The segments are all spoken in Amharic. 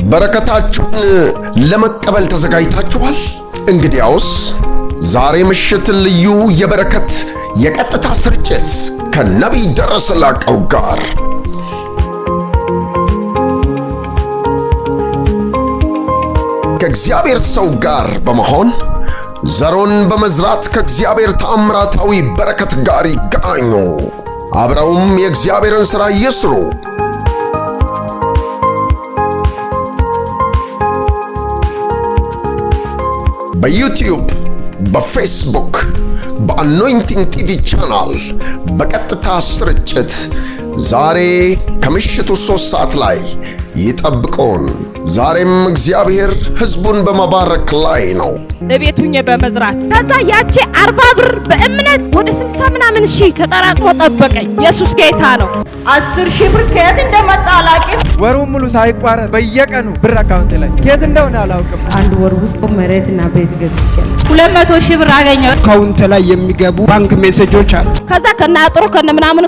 በረከታችሁን ለመቀበል ተዘጋጅታችኋል? እንግዲያውስ ዛሬ ምሽት ልዩ የበረከት የቀጥታ ስርጭት ከነቢይ ደረሰ ላቀው ጋር ከእግዚአብሔር ሰው ጋር በመሆን ዘሮን በመዝራት ከእግዚአብሔር ተአምራታዊ በረከት ጋር ይገናኙ። አብረውም የእግዚአብሔርን ሥራ ይስሩ። በዩቲዩብ፣ በፌስቡክ፣ በአኖይንቲንግ ቲቪ ቻናል በቀጥታ ስርጭት ዛሬ ከምሽቱ 3 ሰዓት ላይ ይጠብቁን። ዛሬም እግዚአብሔር ሕዝቡን በመባረክ ላይ ነው። ለቤቱኝ በመዝራት ከዛ ያቺ 40 ብር በእምነት ወደ 60 ምናምን ሺህ ተጠራቅሞ ጠበቀኝ። ኢየሱስ ጌታ ነው። 10 ሺህ ብር ከየት እንደመጣ አላውቅም። ወሩን ሙሉ ሳይቋረጥ በየቀኑ ብር አካውንት ላይ ከየት እንደሆነ አላውቅም። አንድ ወር ውስጥ መሬትና ቤት ገዝቻለሁ። 200 ሺህ ብር አገኘሁ። አካውንት ላይ የሚገቡ ባንክ ሜሴጆች አሉ። ከዛ ከናጥሩ ከነምናምኑ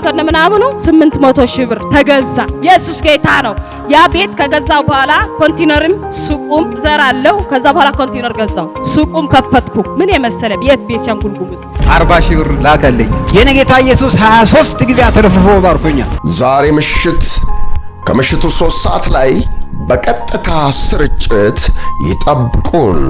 800 ሺህ ብር ተገዛ። ኢየሱስ ጌታ ነው። ያ ቤት ከገዛው በኋላ ኮንቲነርም ሱቁም ዘራለው። ከዛ በኋላ ኮንቲነር ገዛው፣ ሱቁም ከፈትኩ። ምን የመሰለ ቤት ሻንጉል ጉሙዝ 40 ሺህ ብር ላከልኝ። የኔ ጌታ ኢየሱስ 23 ጊዜ አትርፍፎ ባርኮኛል። ዛሬ ምሽት ከምሽቱ 3 ሰዓት ላይ በቀጥታ ስርጭት ይጠብቁን።